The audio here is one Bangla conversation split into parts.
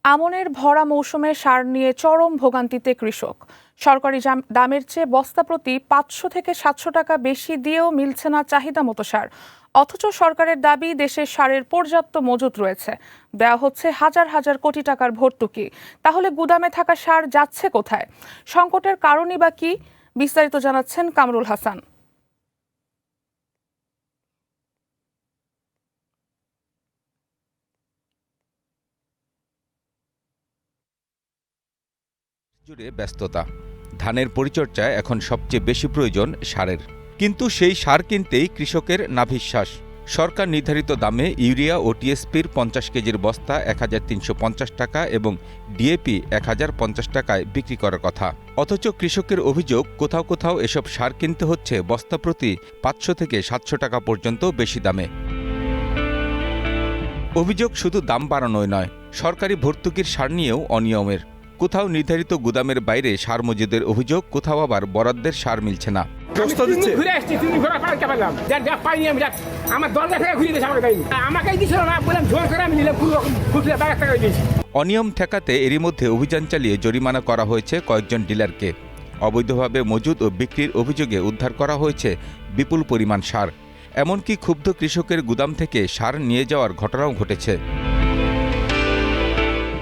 আমনের ভরা মৌসুমে সার নিয়ে চরম ভোগান্তিতে কৃষক। সরকারি দামের চেয়ে বস্তা প্রতি 500 থেকে 700 টাকা বেশি দিয়েও মিলছে না চাহিদা মতো সার। অথচ সরকারের দাবি দেশে সারের পর্যাপ্ত মজুত রয়েছে, দেওয়া হচ্ছে হাজার হাজার কোটি টাকার ভর্তুকি। তাহলে গুদামে থাকা সার যাচ্ছে কোথায়? সংকটের কারণই বা কি? বিস্তারিত জানাচ্ছেন কামরুল হাসান। জুড়ে ব্যস্ততা। ধানের পরিচর্যায় এখন সবচেয়ে বেশি প্রয়োজন সারের, কিন্তু সেই সার কিনতেই কৃষকের নাভিশ্বাস। সরকার নির্ধারিত দামে ইউরিয়া ও টিএসপির 50 কেজির বস্তা 1350 টাকা এবং ডিএপি 1050 টাকায় বিক্রি করার কথা। অথচ কৃষকের অভিযোগ, কোথাও কোথাও এসব সার কিনতে হচ্ছে বস্তা প্রতি 500 থেকে 700 টাকা পর্যন্ত বেশি দামে। অভিযোগ শুধু দাম বাড়ানোই নয়, সরকারি ভর্তুকির সার নিয়েও অনিয়মের। কোথাও নির্ধারিত গুদামের বাইরে সার মজুদের অভিযোগ, কোথাও আবার বরাদ্দের সার মিলছে না। অনিয়ম ঠেকাতে এরই মধ্যে অভিযান চালিয়ে জরিমানা করা হয়েছে কয়েকজন ডিলারকে। অবৈধভাবে মজুদ ও বিক্রির অভিযোগে উদ্ধার করা হয়েছে বিপুল পরিমাণ সার। এমনকি ক্ষুব্ধ কৃষকের গুদাম থেকে সার নিয়ে যাওয়ার ঘটনাও ঘটেছে।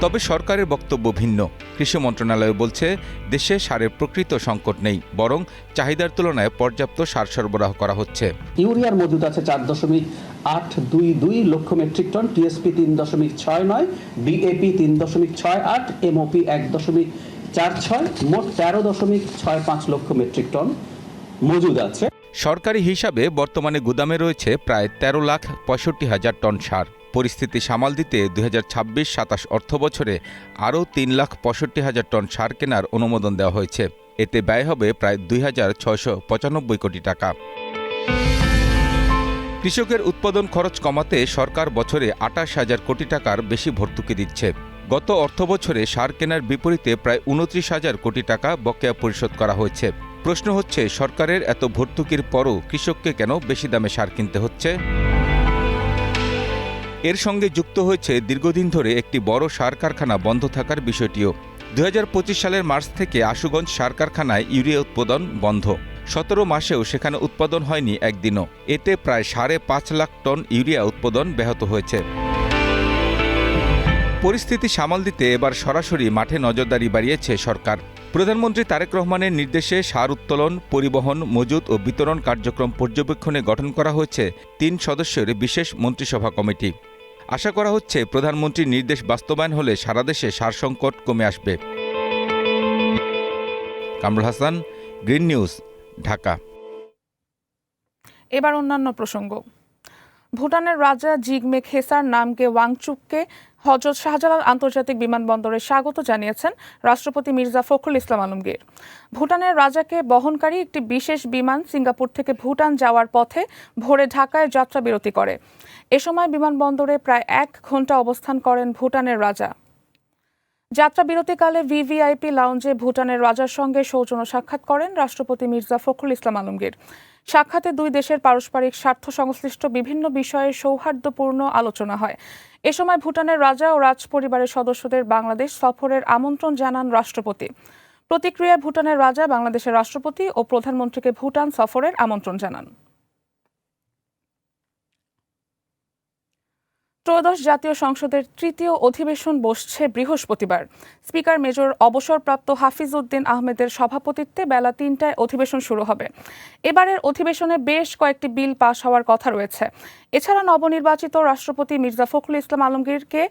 তবে সরকারের বক্তব্য ভিন্ন। কৃষি মন্ত্রণালয় বলছে, দেশে সারের প্রকৃত সংকট নেই, বরং চাহিদার তুলনায় পর্যাপ্ত সার সরবরাহ করা হচ্ছে। ইউরিয়ার মজুদ আছে 4.822 লক্ষ metric ton, TSP 3.69, DAP 3.68, MOP 1.46, মোট 13.65 লক্ষ মেট্রিক টন মজুদ আছে। সরকারি হিসাবে বর্তমানে গুদামে রয়েছে প্রায় 13,65,000 টন সার। পরিস্থিতি সামাল দিতে 2026-27 অর্থবছরে আরও 3,65,000 টন সার কেনার অনুমোদন দেওয়া হয়েছে। এতে ব্যয় হবে প্রায় 2,695 কোটি টাকা। কৃষকের উৎপাদন খরচ কমাতে সরকার বছরে 28,000 কোটি টাকার বেশি ভর্তুকি দিচ্ছে। গত অর্থবছরে সার কেনার বিপরীতে প্রায় 29,000 কোটি টাকা বকেয়া পরিশোধ করা হয়েছে। প্রশ্ন হচ্ছে, সরকারের এত ভর্তুকির পরও কৃষককে কেন বেশি দামে সার কিনতে হচ্ছে? এর সঙ্গে যুক্ত হয়েছে দীর্ঘদিন ধরে একটি বড় সার কারখানা বন্ধ থাকার বিষয়টিও। 2025 সালের মার্চ থেকে আশুগঞ্জ সার কারখানায় ইউরিয়া উৎপাদন বন্ধ। 17 মাসেও সেখানে উৎপাদন হয়নি একদিনও। এতে প্রায় 5.5 লাখ টন ইউরিয়া উৎপাদন ব্যাহত হয়েছে। পরিস্থিতি সামাল দিতে এবার সরাসরি মাঠে নজরদারি বাড়িয়েছে সরকার। প্রধানমন্ত্রী তারেক রহমানের নির্দেশে সার উত্তোলন, পরিবহন, মজুত ও বিতরণ কার্যক্রম পর্যবেক্ষণে গঠন করা হয়েছে 3 সদস্যের বিশেষ মন্ত্রিসভা কমিটি। আশা করা হচ্ছে, প্রধানমন্ত্রীর নির্দেশ বাস্তবায়ন হলে সারা দেশে সার সংকট কমে আসবে। Kamrul Hasan, green news, Dhaka. এবার অন্যান্য প্রসঙ্গ। ভুটানের রাজা জিগমে খেসার নামকে ওয়াংচুককে হজরত শাহজালাল আন্তর্জাতিক বিমানবন্দরে স্বাগত জানিয়েছেন রাষ্ট্রপতি মির্জা ফখরুল ইসলাম আলমগীর। ভুটানের রাজাকে বহনকারী একটি বিশেষ বিমান সিঙ্গাপুর থেকে ভুটান যাওয়ার পথে ভোরে ঢাকায় যাত্রা বিরতি করে। এ সময় বিমানবন্দরে প্রায় 1 ঘণ্টা অবস্থান করেন ভুটানের রাজা। যাত্রা বিরতিকালে ভিভিআইপি লাউঞ্জে ভুটানের রাজার সঙ্গে সৌজন্য সাক্ষাৎ করেন রাষ্ট্রপতি মির্জা ফখরুল ইসলাম আলমগীর। সাক্ষাতে দুই দেশের পারস্পরিক স্বার্থ সংশ্লিষ্ট বিভিন্ন বিষয়ে সৌহার্দ্যপূর্ণ আলোচনা হয়। এ সময় ভুটানের রাজা ও রাজপরিবারের সদস্যদের বাংলাদেশ সফরের আমন্ত্রণ জানান রাষ্ট্রপতি। প্রতিক্রিয়ায় ভুটানের রাজা বাংলাদেশের রাষ্ট্রপতি ও প্রধানমন্ত্রীকে ভুটান সফরের আমন্ত্রণ জানান। ত্রয়োদশ জাতীয় সংসদের তৃতীয় অধিবেশন বসছে বৃহস্পতিবার। স্পিকার মেজর অবসরপ্রাপ্ত হাফিজ উদ্দিন আহমেদের সভাপতিত্বে বেলা 3টায় অধিবেশন শুরু হবে। এবারের অধিবেশনে বেশ কয়েকটি বিল পাশ হওয়ার কথা রয়েছে। এছাড়া নবনির্বাচিত রাষ্ট্রপতি মির্জা ফখরুল ইসলাম আলমগীরকে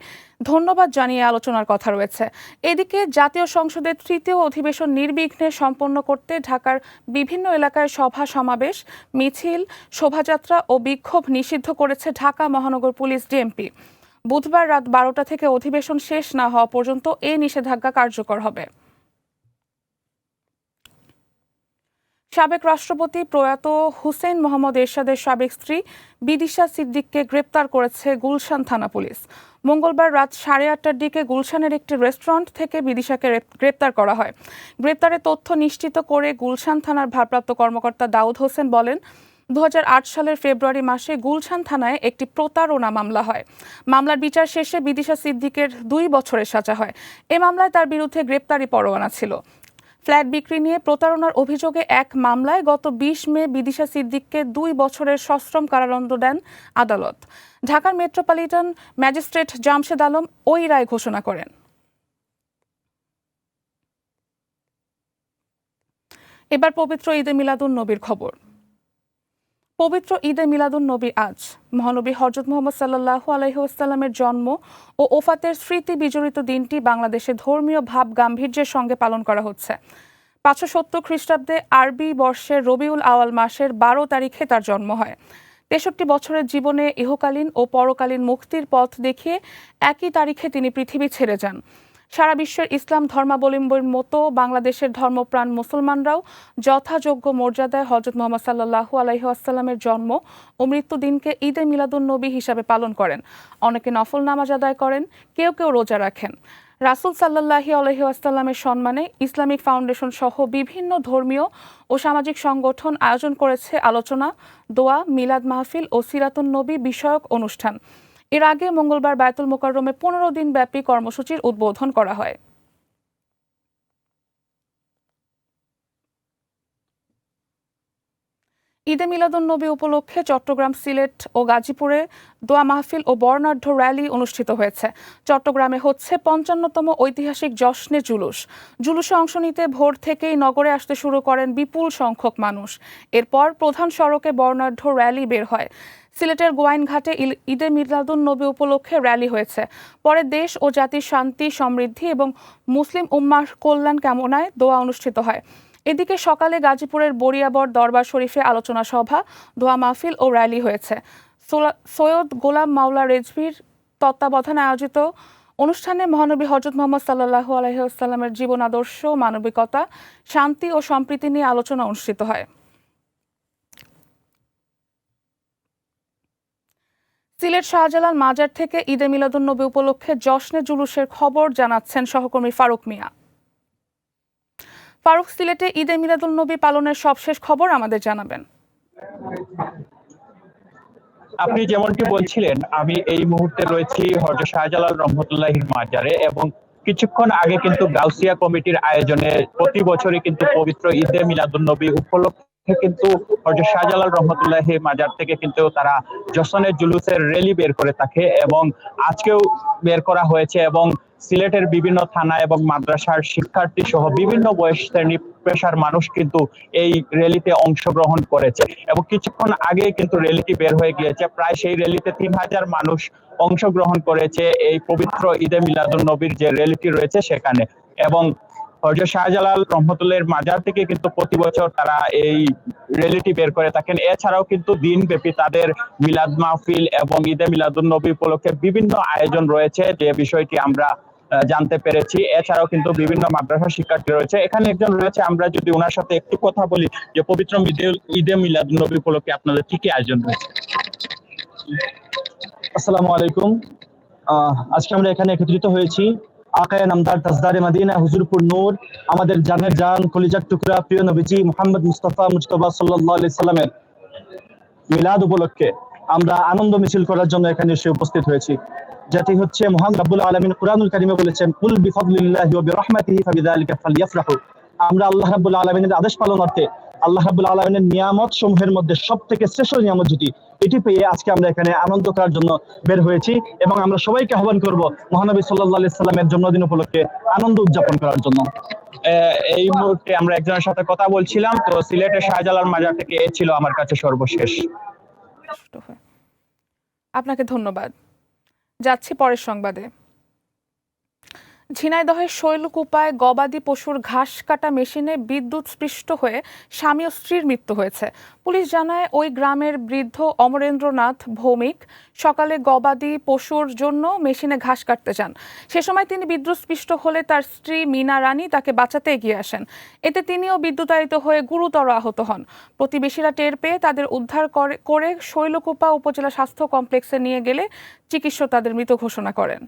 ধন্যবাদ জানিয়ে আলোচনার কথা রয়েছে। এদিকে জাতীয় সংসদের তৃতীয় অধিবেশন নির্বিঘ্নে সম্পন্ন করতে ঢাকার বিভিন্ন এলাকায় সভা সমাবেশ, মিছিল, শোভাযাত্রা ও বিক্ষোভ নিষিদ্ধ করেছে ঢাকা মহানগর পুলিশ ডিএমপি। বুধবার রাত 12টা থেকে অধিবেশন শেষ না হওয়া পর্যন্ত এই নিষেধাজ্ঞা কার্যকর হবে। সাবেক রাষ্ট্রপতি প্রয়াত হুসেইন মোহাম্মদ এরশাদের সাবেক স্ত্রী বিদিশা সিদ্দিককে গ্রেপ্তার করেছে গুলশান থানা পুলিশ। মঙ্গলবার রাত 8:30টার দিকে গুলশানের একটি রেস্টুরেন্ট থেকে বিদিশাকে গ্রেপ্তার করা হয়। গ্রেপ্তারের তথ্য নিশ্চিত করে গুলশান থানার ভারপ্রাপ্ত কর্মকর্তা দাউদ হোসেন বলেন, সালের ফেব্রুয়ারি মাসে গুলশান থানায় একটি প্রতারণা মামলা হয়। মামলার বিচার শেষে বিদিশা সিদ্দিকের 2 বছরের সাজা হয়। এ মামলায় তার বিরুদ্ধে গ্রেপ্তারি পরোয়ানা ছিল। ফ্ল্যাট বিক্রি নিয়ে প্রতারণার অভিযোগে এক মামলায় গত 20 মে বিদিশা সিদ্দিককে 2 বছরের সশ্রম কারাদণ্ড দেন আদালত। ঢাকার মেট্রোপলিটন ম্যাজিস্ট্রেট জামশেদ আলম ওই রায় ঘোষণা করেন। এবার পবিত্র ঈদে মিলাদুন নবীর খবর। পবিত্র ঈদে মিলাদুন নবী আজ মহানবী হযরত মুহাম্মদ সাল্লাল্লাহু আলাইহি ওয়াসাল্লামের জন্ম ও ওফাতের স্মৃতি বিজড়িত দিনটি বাংলাদেশে ধর্মীয় ভাব গাম্ভীর্যের সঙ্গে পালন করা হচ্ছে। 570 খ্রিস্টাব্দে আরবি বর্ষের রবিউল আওয়াল মাসের 12 তারিখে তার জন্ম হয়। 63 বছরের জীবনে ইহকালীন ও পরকালীন মুক্তির পথ দেখিয়ে একই তারিখে তিনি পৃথিবী ছেড়ে যান। সারা বিশ্বের ইসলাম ধর্মাবলম্বীর মতো বাংলাদেশের ধর্মপ্রাণ মুসলমানরাও যথাযোগ্য মর্যাদায় হযরত মুহাম্মদ সাল্লাল্লাহু আলাইহি ওয়াসাল্লামের জন্ম ও মৃত্যুদিনকে ঈদে মিলাদুন নবী হিসাবে পালন করেন। অনেকে নফল নামাজ আদায় করেন, কেউ কেউ রোজা রাখেন। রাসূল সাল্লাল্লাহু আলাইহি ওয়াসাল্লামের সম্মানে ইসলামিক ফাউন্ডেশন সহ বিভিন্ন ধর্মীয় ও সামাজিক সংগঠন আয়োজন করেছে আলোচনা, দোয়া, মিলাদ মাহফিল ও সিরাতুন নবী বিষয়ক অনুষ্ঠান। এর আগে মঙ্গলবার বায়তুল মোকাররমে 15 দিন ব্যাপী কর্মসূচির উদ্বোধন করা হয়। ঈদে মিলাদুন নবী উপলক্ষে চট্টগ্রাম, সিলেট ও গাজীপুরে দোয়া মাহফিল ও বর্ণাঢ্য র্যালি অনুষ্ঠিত হয়েছে। চট্টগ্রামে হচ্ছে 55তম ঐতিহাসিক জশ্নে জুলুস। জুলুসে অংশ নিতে ভোর থেকেই নগরে আসতে শুরু করেন বিপুল সংখ্যক মানুষ। এরপর প্রধান সড়কে বর্ণাঢ্য র্যালি বের হয়। সিলেটের গোয়াইনঘাটে ঈদে মিলাদুন নবী উপলক্ষে র্যালি হয়েছে। পরে দেশ ও জাতির শান্তি, সমৃদ্ধি এবং মুসলিম উম্মাহর কল্যাণ কামনায় দোয়া অনুষ্ঠিত হয়। এদিকে সকালে গাজীপুরের বরিয়াবর দরবার শরীফে আলোচনা সভা, দোয়া মাহফিল ও র্যালি হয়েছে। সৈয়দ গোলাম মাওলা রেজভির তত্ত্বাবধানে আয়োজিত অনুষ্ঠানে মহানবী হযরত মুহাম্মদ সাল্লাল্লাহু আলাইহি ওয়াসাল্লামের জীবন আদর্শ, মানবিকতা, শান্তি ও সম্প্রীতি নিয়ে আলোচনা অনুষ্ঠিত হয়। সিলেট শাহজালাল মাজার থেকে ঈদে মিলাদুন নবী উপলক্ষে জশ্নে জুলুসের খবর জানাচ্ছেন সহকর্মী ফারুক মিয়া। ফারুক, সিলেটে ঈদে মিলাদুন নবী পালনের সবশেষ খবর আমাদের জানাবেন। আপনি যেমনটি বলছিলেন, আমি এই মুহূর্তে রয়েছি হযরত শাহজালাল রহমতুল্লাহির মাজারে এবং কিছুক্ষণ আগে কিন্তু গাউসিয়া কমিটির আয়োজনে প্রতি বছরই কিন্তু পবিত্র ঈদে মিলাদুন নবী উপলক্ষে কিন্তু হযরত শাহজালাল রহমতুল্লাহির মাজার থেকে কিন্তু তারা জশ্নে জুলুসের র্যালি বের করে থাকে এবং আজকেও বের করা হয়েছে এবং সিলেটের বিভিন্ন থানা এবং মাদ্রাসার শিক্ষার্থী সহ বিভিন্ন বয়স শ্রেণী পেশার মানুষ কিন্তু এই র্যালিতে অংশগ্রহণ করেছে এবং কিছুক্ষণ আগে কিন্তু র্যালিটি বের হয়ে গিয়েছে। প্রায় সেই র্যালিতে 3000 মানুষ অংশগ্রহণ করেছে এই পবিত্র ঈদে মিলাদুন নবীর যে র্যালিটি রয়েছে সেখানে। এবং হযরত শাহজালাল রহমতুল্লাহির মাজার থেকে কিন্তু প্রতি বছর তারা এই র্যালিটি বের করে থাকেন। এছাড়াও কিন্তু দিনব্যাপী তাদের মিলাদ মাহফিল এবং ঈদে মিলাদুন নবী উপলক্ষে বিভিন্ন আয়োজন রয়েছে, যে বিষয়টি আমরা জানতে পেরেছি। এছাড়াও কিন্তু বিভিন্ন মাদ্রাসা শিক্ষার্থী রয়েছে। এখানে একজন রয়েছে, আমরা যদি ওনার সাথে একটু কথা বলি যে পবিত্র ঈদে মিলাদুন নবী উপলক্ষে আপনাদের কি কি আয়োজন রয়েছে। আসসালামু আলাইকুম। আজকে আমরা এখানে একত্রিত হয়েছি আকায়ে নামদার তাজদারে মদিনা হুজুরপুর নূর, আমাদের জানের জান কলিজার টুকরা প্রিয় নবীজি মুহাম্মদ মুস্তাফা মুজতবা সাল্লাল্লাহু আলাইহি সাল্লামের মিলাদ উপলক্ষে আমরা আনন্দ মিছিল করার জন্য এখানে এসে উপস্থিত হয়েছি। যেটি হচ্ছে মহান রাব্বুল আলামিন কুরআনুল কারীমে বলেছেন, কুল বিফাদলিল্লাহি ওয়া বিরহমাতিহি ফাবিযালিকা ফালইফরাহু। আমরা আল্লাহ রাব্বুল আলামিনের আদেশ পালনার্থে আল্লাহ রাব্বুল আলামিনের নিয়ামত সমূহের মধ্যে সবথেকে শ্রেষ্ঠ নিয়ামত যেটি, এটি পেয়ে আজকে আমরা এখানে আনন্দ করার জন্য বের হয়েছি এবং আমরা সবাইকে আহ্বান করব মহানবী সাল্লাল্লাহু আলাইহি সাল্লামের জন্মদিন উপলক্ষে আনন্দ উদযাপন করার জন্য। এই মুহূর্তে আমরা একজনের সাথে কথা বলছিলাম। তো সিলেটের শাহজালাল মাজার থেকে এ ছিল আমার কাছে সর্বশেষ। আপনাকে ধন্যবাদ। যাচ্ছি পরের সংবাদে। ঝিনাইদহের শৈলকুপায় গবাদি পশুর ঘাস কাটা মেশিনে বিদ্যুৎ স্পৃষ্ট হয়ে স্বামী ও স্ত্রীর মৃত্যু হয়েছে। পুলিশ জানায় ওই গ্রামের বৃদ্ধ অমরেন্দ্রনাথ ভৌমিক সকালে গবাদি পশুর জন্য মেশিনে ঘাস কাটতে যান। সে সময় তিনি বিদ্যুৎ স্পৃষ্ট হলে তার স্ত্রী মিনা রানী তাকে বাঁচাতে এগিয়ে আসেন। এতে তিনিও বিদ্যুতায়িত হয়ে গুরুতর আহত হন। প্রতিবেশীরা টের পেয়ে তাদের উদ্ধার করে শৈলকুপা উপজেলা স্বাস্থ্য কমপ্লেক্সে নিয়ে গেলে চিকিৎসক তাদের মৃত ঘোষণা করেন।